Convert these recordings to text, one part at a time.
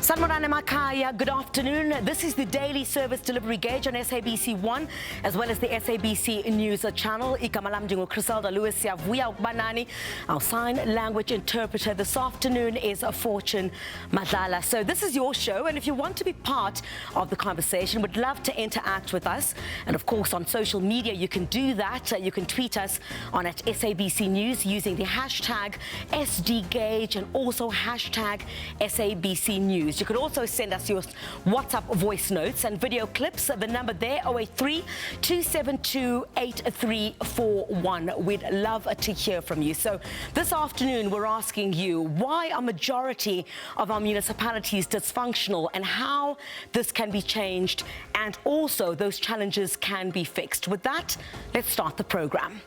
Sanmarana Makaya, good afternoon. This is the daily service delivery gauge on SABC 1 as well as the SABC News channel. Ikamalamdingo Criselda Lewis Vuya Banani, our sign language interpreter. This afternoon is Fortune Madlala. So this is your show, and if you want to be part of the conversation, would love to interact with us. And of course, on social media, you can do that. You can tweet us on at SABC News using the hashtag SDGauge and also hashtag SABC News. You could also send us your WhatsApp voice notes and video clips. The number there, 083-272-8341. We'd love to hear from you. So this afternoon, we're asking you, why are majority of our municipalities dysfunctional and how this can be changed and also those challenges can be fixed? With that, let's start the program.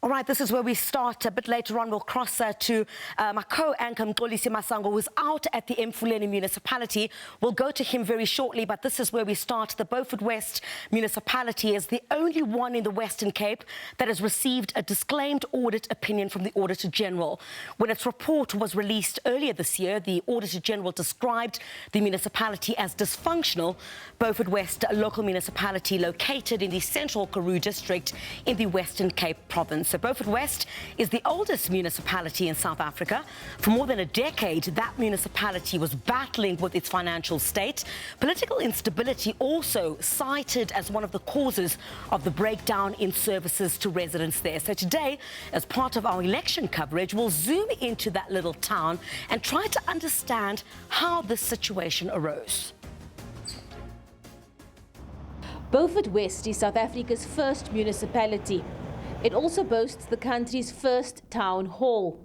All right, this is where we start. A bit later on, we'll cross to my co-anchor, Mxolisi Masango, who's out at the Emfuleni municipality. We'll go to him very shortly, but this is where we start. The Beaufort West municipality is the only one in the Western Cape that has received a disclaimed audit opinion from the Auditor General. When its report was released earlier this year, the Auditor General described the municipality as dysfunctional. Beaufort West, a local municipality located in the central Karoo district in the Western Cape province. So Beaufort West is the oldest municipality in South Africa. For more than a decade, that municipality was battling with its financial state. Political instability also cited as one of the causes of the breakdown in services to residents there. So today, as part of our election coverage, we'll zoom into that little town and try to understand how this situation arose. Beaufort West is South Africa's first municipality. It also boasts the country's first town hall.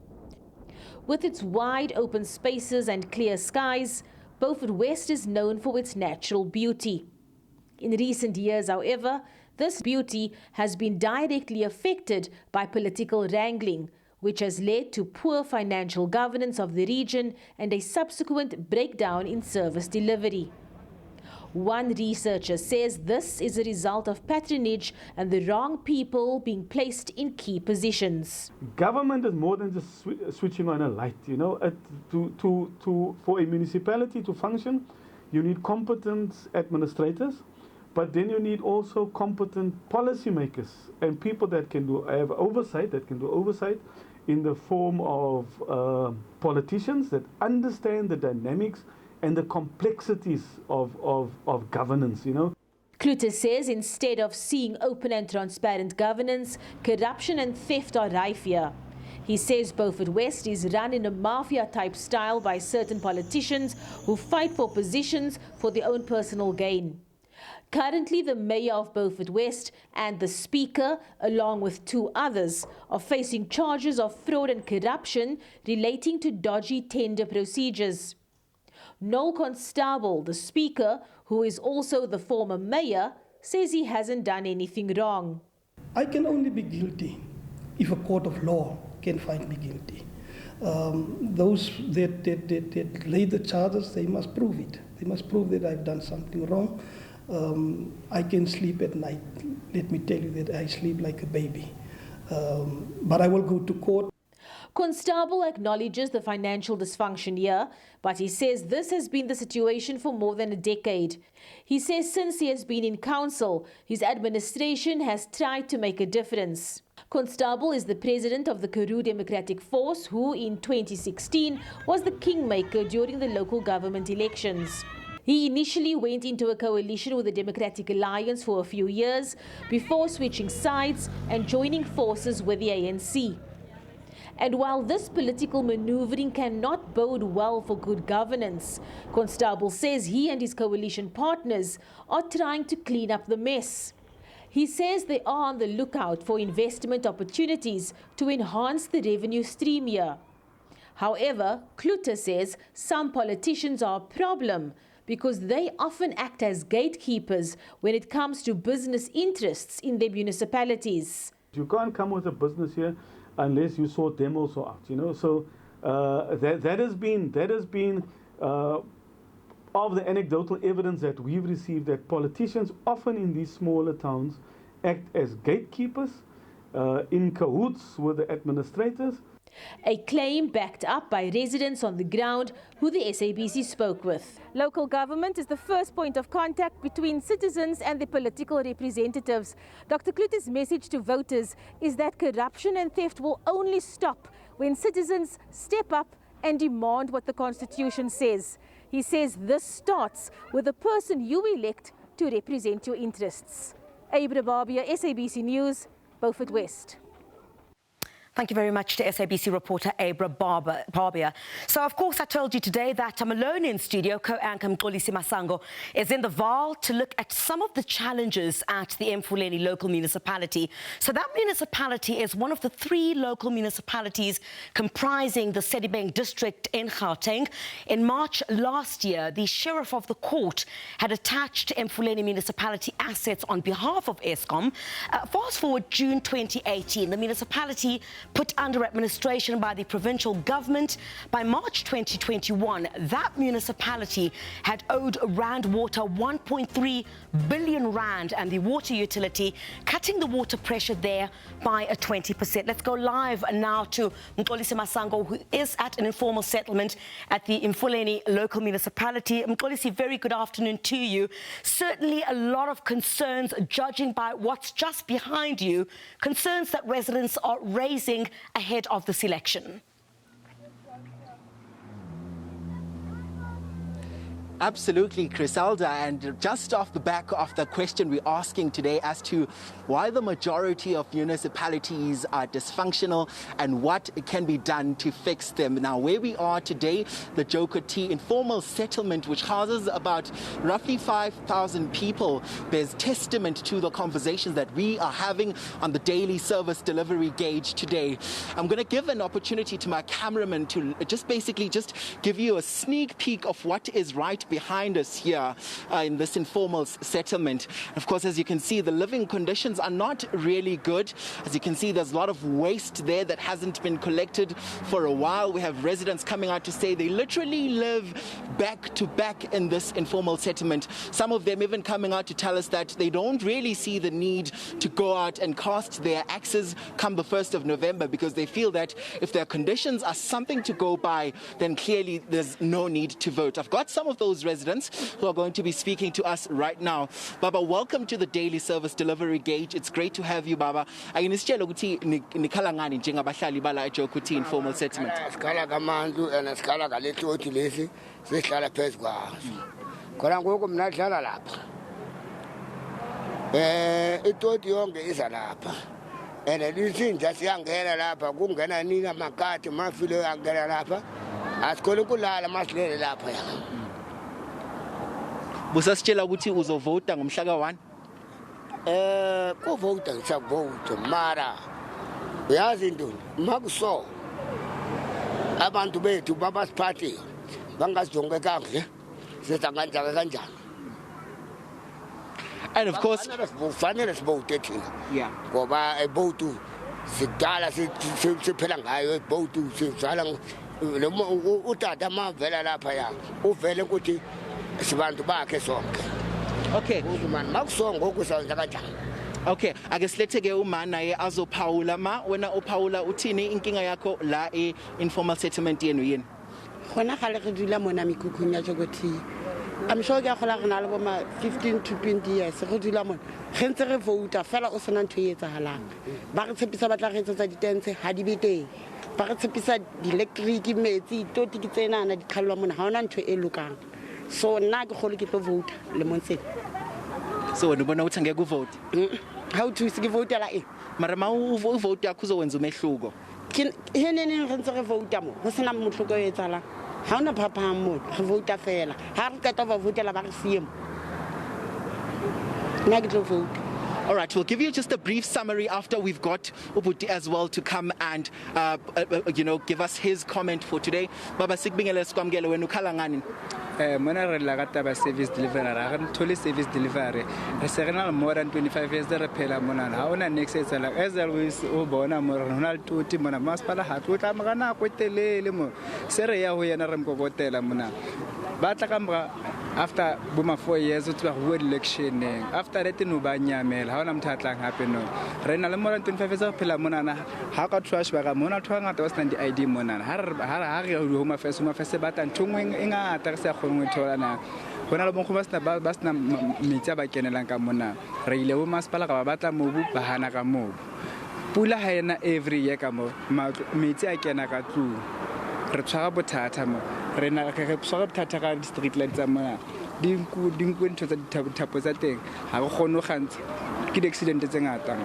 With its wide open spaces and clear skies, Beaufort West is known for its natural beauty. In recent years, however, this beauty has been directly affected by political wrangling, which has led to poor financial governance of the region and a subsequent breakdown in service delivery. One researcher says this is a result of patronage and the wrong people being placed in key positions. Government is more than just switching on a light, you know. For a municipality to function, you need competent administrators, but then you need also competent policymakers and people that can have oversight, in the form of politicians that understand the dynamics and the complexities of governance, you know. Klute says instead of seeing open and transparent governance, corruption and theft are rife here. He says Beaufort West is run in a mafia-type style by certain politicians who fight for positions for their own personal gain. Currently, the mayor of Beaufort West and the speaker, along with two others, are facing charges of fraud and corruption relating to dodgy tender procedures. Noel Constable, the speaker, who is also the former mayor, says he hasn't done anything wrong. I can only be guilty if a court of law can find me guilty. Those that lay the charges, they must prove it. They must prove that I've done something wrong. I can sleep at night. Let me tell you that I sleep like a baby. But I will go to court. Constable acknowledges the financial dysfunction here, but he says this has been the situation for more than a decade. He says since he has been in council, his administration has tried to make a difference. Constable is the president of the Karoo Democratic Force, who in 2016 was the kingmaker during the local government elections. He initially went into a coalition with the Democratic Alliance for a few years before switching sides and joining forces with the ANC. And while this political maneuvering cannot bode well for good governance, Constable says he and his coalition partners are trying to clean up the mess. He says they are on the lookout for investment opportunities to enhance the revenue stream here. However, Klute says some politicians are a problem because they often act as gatekeepers when it comes to business interests in their municipalities. You can't come with a business here unless you sort them also out, you know. So that has been of the anecdotal evidence that we've received, that politicians often in these smaller towns act as gatekeepers in cahoots with the administrators. A claim backed up by residents on the ground who the SABC spoke with. Local government is the first point of contact between citizens and their political representatives. Dr. Klute's message to voters is that corruption and theft will only stop when citizens step up and demand what the Constitution says. He says this starts with the person you elect to represent your interests. Abra Barbia, SABC News, Beaufort West. Thank you very much to SABC reporter Abra Barbia. So, of course, I told you today that I'm alone in studio. Co-anchor Mxolisi Masango is in the Vaal to look at some of the challenges at the Emfuleni local municipality. So that municipality is one of the 3 local municipalities comprising the Sedibeng district in Gauteng. In March last year, the sheriff of the court had attached Emfuleni municipality assets on behalf of Eskom. Fast forward June 2018, the municipality put under administration by the provincial government. By March 2021, that municipality had owed Rand Water 1.3 billion Rand and the water utility, cutting the water pressure there by 20%. Let's go live now to Mxolisi Masango, who is at an informal settlement at the Emfuleni local municipality. Mxolisi, very good afternoon to you. Certainly a lot of concerns, judging by what's just behind you, concerns that residents are raising ahead of this election. Absolutely, Criselda, and just off the back of the question we're asking today as to why the majority of municipalities are dysfunctional and what can be done to fix them. Now, where we are today, the Jokoti informal settlement, which houses about roughly 5,000 people, bears testament to the conversations that we are having on the daily service delivery gauge today. I'm going to give an opportunity to my cameraman to just give you a sneak peek of what is right behind us here in this informal settlement. Of course, as you can see, the living conditions are not really good. As you can see, there's a lot of waste there that hasn't been collected for a while. We have residents coming out to say they literally live back to back in this informal settlement. Some of them even coming out to tell us that they don't really see the need to go out and cast their axes come the 1st of November because they feel that if their conditions are something to go by, then clearly there's no need to vote. I've got some of those residents who are going to be speaking to us right now. Baba, welcome to the daily service delivery gauge. It's great to have you, Baba. Ayinisitshela ukuthi nikhala ngani njengabahlali bala eJokuthi informal settlement. Sikhala kaMantu and sikhala ngalehloti lesi sihlala phezu kwaso. Khona ngoku mina dlala lapha. Itoti yonke iza lapha. And lithi nje siyangena lapha kungena nini amakati mafile yangena lapha. Asikhole kulala masilele lapha. Busasitshela ukuthi uzovota ngomhla ka-1? Kuvota ngisavota mara uyazi into makuso abantu bethu babasiphathe bangazijonge kakuhle siza kanjani. And of course, kufanele sivote thina yeah, ngoba evote sidala siphela ngayo evote sizala utata mavela lapha ya uvele ukuthi sibantu bakhe sonke. okay, makuso ngoku senza kanjani. okay, ake siletheke uma naye azophawula. Ma wena uphawula uthini inkinga yakho la informal settlement yenu yini? Khona gale re dula mona mekhukhung ya Jokoti. I'm sure ke gola rena le boma 15 to 20 years re dula mona. Re ntse re vouta fela o sena ntho e etsahalang. Ba re tshepisa ba tla re etsetsa ditentse ha di beteng. Ba re tshepisa di-electric metsi toti ke tsenana di khallwa mona ha ona ntho e lokang. So nna ke gole ke tlo vouta le monseng. So wena ubona ukuthi angeke uvote? How to ke votela eng? Mara ma uvote yakho uzowenza umehluko. Henene re ntse re vouta mo ho sena motlhoko e etsalang. Ha ona phapang mo re vouta fela. Ha re qeta ba votela ba re siye mo. Nna ke tlo vouta. All right, we'll give you just a brief summary after we've got Ubuti as well to come and, give us his comment for today. Baba Sigbingele Skwamgele wenu khala ngani? Mona re la gata ba service delivery ra re thole service delivery re se re na more than 25 years re phela mona ha ona next etsa la as always o bona mo Ronald Tuti mona masipala ha tla magana go telele mo se re ya ho yena re mkobotela mona ba tla ka after boma 4 years o tla go election after that no ba nyamela ha ona mthatlang hape no re na le more than 25 years re phela mona na ha ka trash ba ka mona thwa ngata wa stand ID mona ha re home affairs ba tla ntungweng engata re se gongwe thola na bona le bongo ba sna metsi ba kenelang ka mona re ile bo masipala ka ba batla mobu ba hana ka mobu pula ha ena every year ka mo metsi a kena ka tlu re tshwara bothata mo re na re tshwara bothata ka street lights tsa mona dinku ntho tsa dithapo tsa teng ha go gone go gantsi ke di-accident tse ngata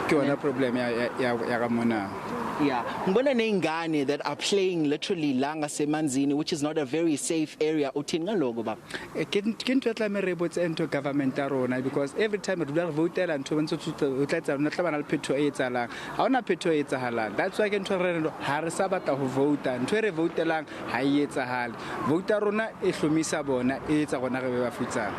ke yona problem ya ka mona. Yeah, ngibona neingane that are playing literally langa semanzini, which is not a very safe area. Uthini ngaloko baba? Ke ntwe tla me re botse into government ya rona because every time re dula re votela ntho bantse o tlatsa nna tla bana le phetho e etsalang ha ona phetho e etsahalang. That's why ke ntwe re ha re sa batla ho vota ntwe re votelang ha e etsahale vota rona e hlomisa bona e etsa rona re be ba futsana.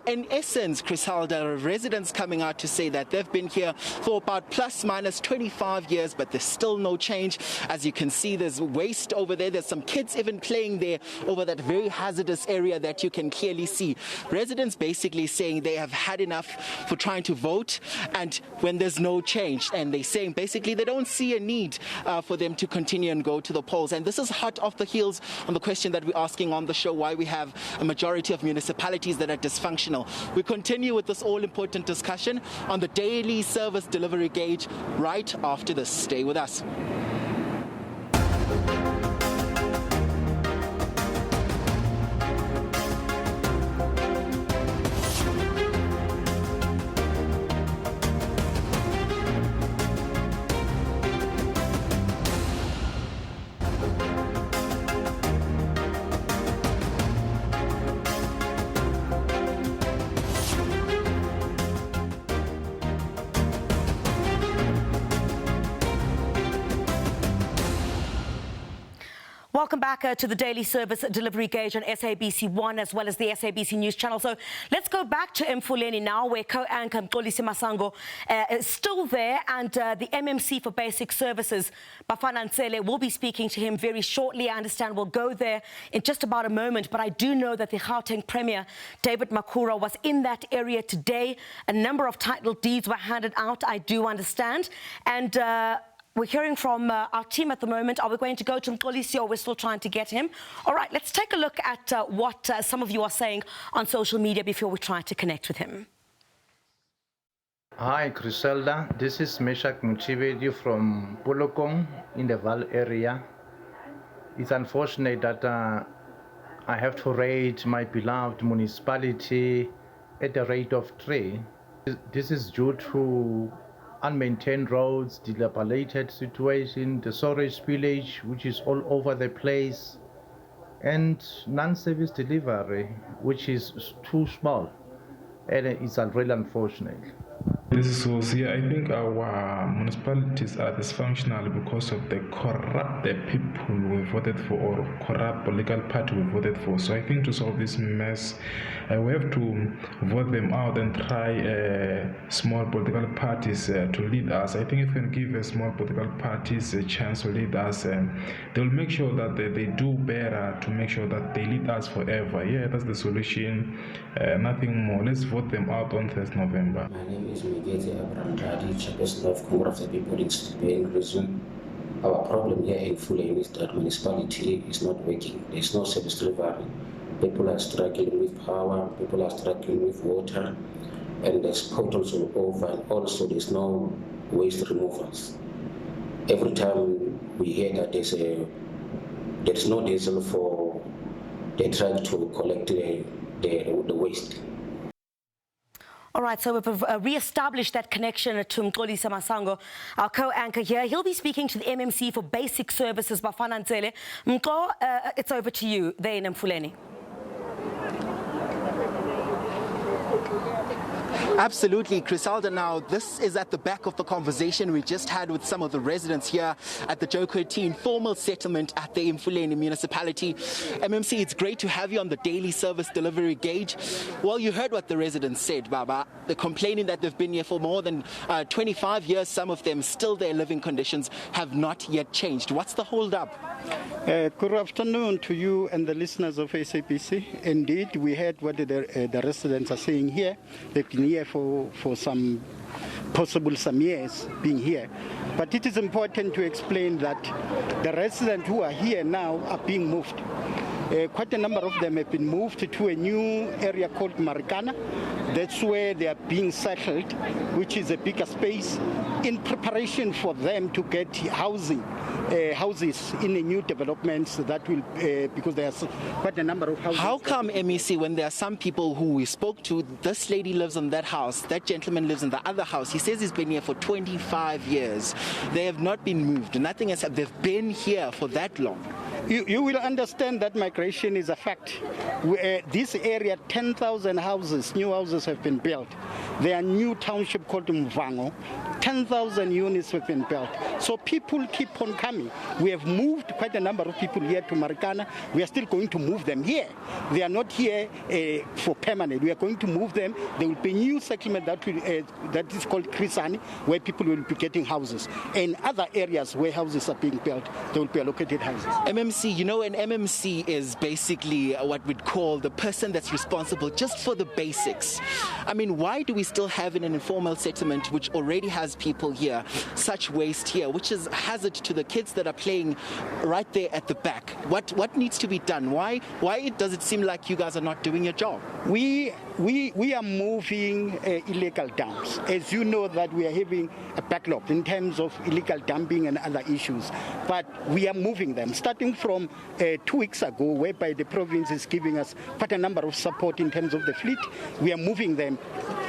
In essence, Crisalda, residents coming out to say that they've been here for about plus minus 25 years, but there's still no change. As you can see, there's waste over there. There's some kids even playing there over that very hazardous area that you can clearly see. Residents basically saying they have had enough for trying to vote, and when there's no change, and they're saying basically they don't see a need for them to continue and go to the polls. And this is hot off the heels on the question that we're asking on the show, why we have a majority of municipalities that are dysfunctional. We continue with this all-important discussion on the daily service delivery gauge right after this. Stay with us. Welcome back to the daily service delivery gauge on SABC 1 as well as the SABC News channel. So let's go back to Emfuleni now, where co-anchor Mxolisi Masango is still there, and the MMC for Basic Services, Bafana Ntsele, will be speaking to him very shortly. I understand we'll go there in just about a moment, but I do know that the Gauteng Premier, David Makura, was in that area today. A number of title deeds were handed out, I do understand, and we're hearing from our team at the moment. Are we going to go to Mxolisi, or we're still trying to get him? All right, let's take a look at what some of you are saying on social media before we try to connect with him. Hi, Criselda. This is Meshak Mchibedi from Polokong in the Val area. It's unfortunate that I have to rate my beloved municipality at the rate of 3. This is due to unmaintained roads, dilapidated situation, the storage spillage, which is all over the place, and non-service delivery, which is too small, and it's really unfortunate. This is Sosia. I think our municipalities are dysfunctional because of the corrupt people we voted for, or corrupt political party we voted for. So I think to solve this mess, we have to vote them out and try small political parties to lead us. I think if we can give small political parties a chance to lead us, they will make sure that they do better to make sure that they lead us forever. Yeah, that's the solution. Nothing more. Let's vote them out on 3rd November. My name is Abraham Dadi, chairperson of Congress of the People in Spain. Resume. Our problem here in Emfuleni is that municipality is not working. There is no service delivery. People are struggling with power, people are struggling with water, and there's potholes all over, and also there's no waste removals. Every time we hear that there's no diesel for they try to collect the waste. All right, so we've re-established that connection to Mxolisi Masango, our co-anchor here. He'll be speaking to the MMC for Basic Services, Bafana Ntsele. Mxo, it's over to you there in Emfuleni. Absolutely, Criselda. Now, this is at the back of the conversation we just had with some of the residents here at the Jokweti informal settlement at the Emfuleni municipality. MMC, it's great to have you on the daily service delivery gauge. Well, you heard what the residents said, Baba. They're complaining that they've been here for more than 25 years. Some of them, still their living conditions have not yet changed. What's the hold up? Good afternoon to you and the listeners of SABC. Indeed, we heard what the residents are saying here. They've been here for some years being here. But it is important to explain that the residents who are here now are being moved. Quite a number of them have been moved to a new area called Marikana. That's where they are being settled, which is a bigger space, in preparation for them to get houses in the new developments that will, because there's quite a number of houses. How come, MEC, when there are some people who we spoke to, this lady lives in that house, that gentleman lives in the other house, he says he's been here for 25 years. They have not been moved. Nothing has happened. They've been here for that long. You will understand that migration is a fact. This area, 10,000 houses, new houses have been built. There are new township called Mvango. 10,000 units have been built. So people keep on coming. We have moved quite a number of people here to Marikana. We are still going to move them here. They are not here for permanent. We are going to move them. There will be a new settlement that is called Krisani, where people will be getting houses. And other areas where houses are being built, there will be allocated houses. MMC, you know, an MMC is basically what we'd call the person that's responsible just for the basics. I mean, why do we still have in an informal settlement which already has people here, such waste here, which is a hazard to the kids that are playing right there at the back? What needs to be done? Why does it seem like you guys are not doing your job? We are moving illegal dumps. As you know, that we are having a backlog in terms of illegal dumping and other issues, but we are moving them. Starting from 2 weeks ago, whereby the province is giving us quite a number of support in terms of the fleet, we are moving them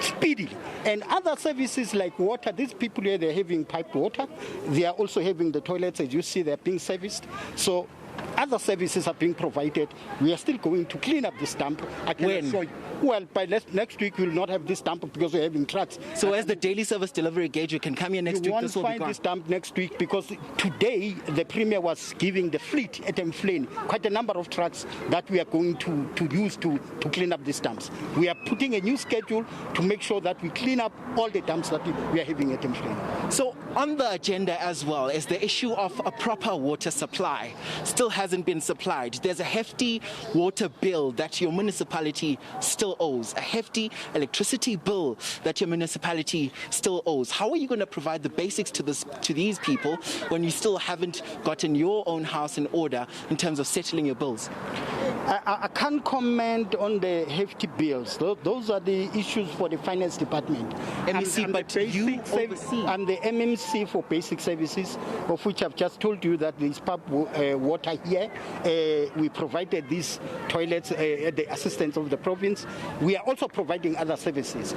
speedily. And other services like water, these people here, they're having piped water. They are also having the toilets, as you see, they're being serviced. So other services are being provided. We are still going to clean up this dump. When? Well, by next week we will not have this dump because we're having trucks. So as the daily service delivery gauge, you can come here next week. You won't find this dump next week because today the Premier was giving the fleet at Emfuleni quite a number of trucks that we are going to use to clean up these dumps. We are putting a new schedule to make sure that we clean up all the dumps that we are having at Emfuleni. So on the agenda as well is the issue of a proper water supply. Still hasn't been supplied. There's a hefty water bill that your municipality still owes, a hefty electricity bill that your municipality still owes. How are you going to provide the basics to these people when you still haven't gotten your own house in order in terms of settling your bills? I can't comment on the hefty bills. Those are the issues for the finance department. MEC, but you oversee. I'm the MMC for basic services, of which I've just told you that there's water here. We provided these toilets at the assistance of the province. We are also providing other services.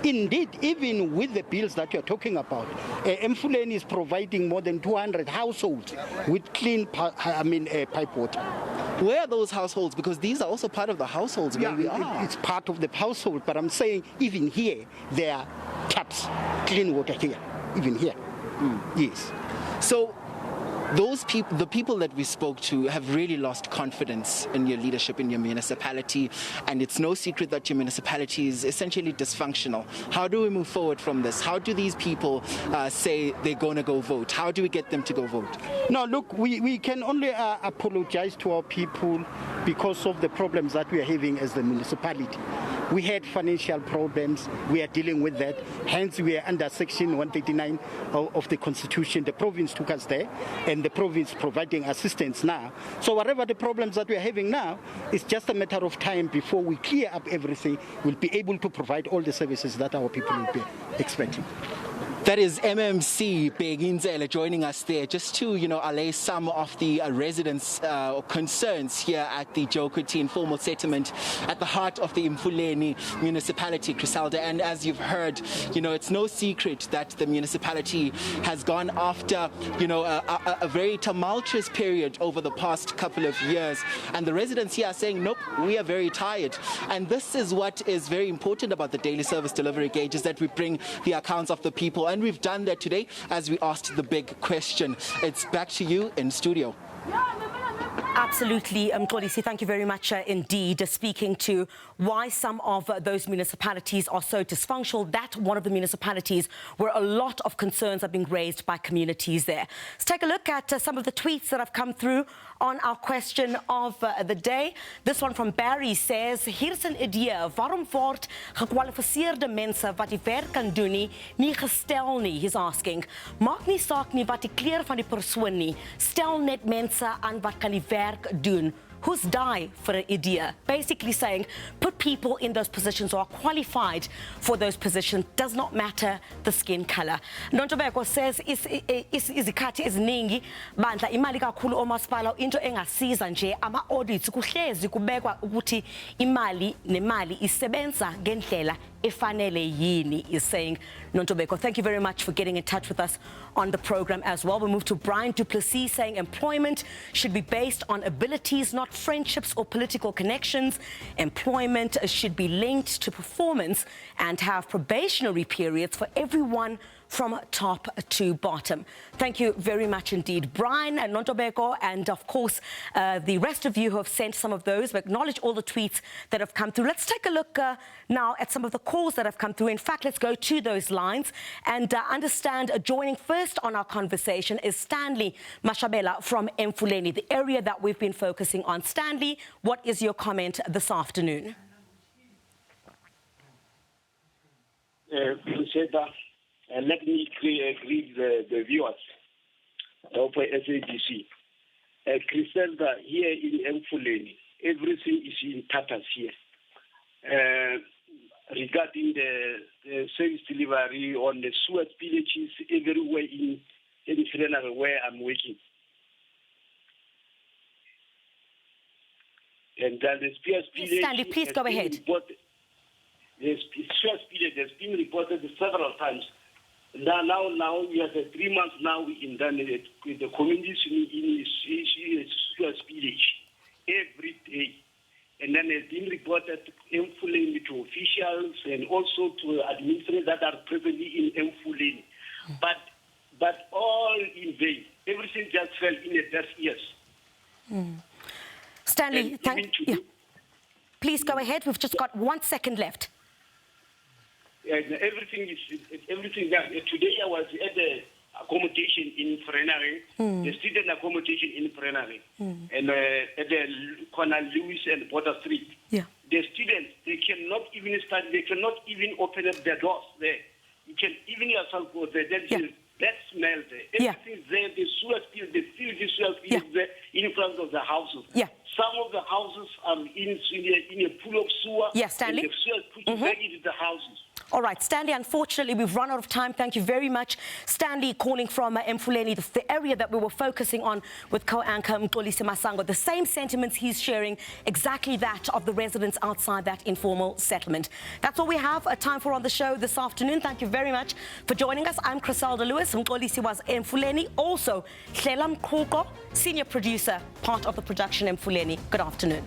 Indeed, even with the bills that you're talking about, Emfuleni is providing more than 200 households with clean pipe water. Where are those households? Because these are also part of the households where we are. It's part of the household, but I'm saying even here, there are taps, clean water here, even here. Yes. So those people, the people that we spoke to, have really lost confidence in your leadership in your municipality, and it's no secret that your municipality is essentially dysfunctional. How do we move forward from this? How do these people say they're going to go vote? How do we get them to go vote? No, look, we can only apologize to our people because of the problems that we are having as the municipality. We had financial problems. We are dealing with that. Hence, we are under Section 139 of the Constitution. The province took us there, and the province providing assistance now. So whatever the problems that we are having now, it's just a matter of time before we clear up everything. We'll be able to provide all the services that our people will be expecting. That is MMC Beginzele joining us there just to, allay some of the residents' concerns here at the Jokuti informal settlement at the heart of the Emfuleni municipality, Criselda. And as you've heard, it's no secret that the municipality has gone after, a very tumultuous period over the past couple of years. And the residents here are saying, nope, we are very tired. And this is what is very important about the daily service delivery gauge, is that we bring the accounts of the people. And we've done that today as we asked the big question. It's back to you in studio. Absolutely, Mxolisi, thank you very much indeed. Speaking to why some of those municipalities are so dysfunctional, that one of the municipalities where a lot of concerns are being raised by communities there. Let's take a look at some of the tweets that have come through on our question of the day. This one from Barry says, "Here's an idea. Waarom word gekwalifiseerde mense wat die werk kan doen nie gestel nie?" He's asking. Maak nie saak nie wat die kleur van die persoon nie. Stel net mense aan wat kan die werk doen. Who's die for an idea? Basically saying, put people in those positions who are qualified for those positions. Does not matter the skin color. Nontobeko says, izikhathi eziningi bandla imali kakhulu omasipala into engasiza nje ama-audits kuhlezi kubekwa ukuthi imali nemali isebenza ngendlela efanele yini, is saying Nontobeko. Thank you very much for getting in touch with us on the program as well. We move to Brian Duplessis saying employment should be based on abilities, not friendships or political connections. Employment should be linked to performance and have probationary periods for everyone from top to bottom. Thank you very much indeed, Brian and Nontobeko, and of course the rest of you who have sent some of those. We acknowledge all the tweets that have come through. Let's take a look now at some of the calls that have come through. In fact, let's go to those lines and understand. Joining first on our conversation is Stanley Mashabela from Emfuleni, the area that we've been focusing on. Stanley, what is your comment this afternoon? Let me greet the viewers of SABC. Criselda, here in Emfuleni, everything is in tatters here. Regarding the service delivery on the sewer spillages everywhere in Emfuleni where I'm working. And then the sewer spillage... Stanley, please go ahead. The sewer spillage has been reported several times. Now we have 3 months now in the communities in sewer spillage every day. And then it's been reported Emfuleni to officials and also to administrators that are presently in Emfuleni. But all in vain. Everything just fell in the deaf ears. Stanley, please go ahead. We've just got 1 second left. Everything. Today I was at the accommodation in Frenary, the student accommodation in Frenary, and at the corner Lewis and Border Street. Yeah. The students, they cannot even start. They cannot even open up their doors there. You can even yourself go there. Then that smell there. Everything's there. The sewer spill, the sewer spill is there in front of the houses. Yeah. Some of the houses are in a pool of sewer. Yes, Stanley. And the sewer put back into the houses. All right, Stanley, unfortunately, we've run out of time. Thank you very much. Stanley calling from Emfuleni, the area that we were focusing on with co-anchor Mxolisi Masango. The same sentiments he's sharing, exactly that of the residents outside that informal settlement. That's all we have time for on the show this afternoon. Thank you very much for joining us. I'm Criselda Lewis. Mxolisi was Emfuleni. Also, Hlelam Koko, senior producer, part of the production Emfuleni. Good afternoon.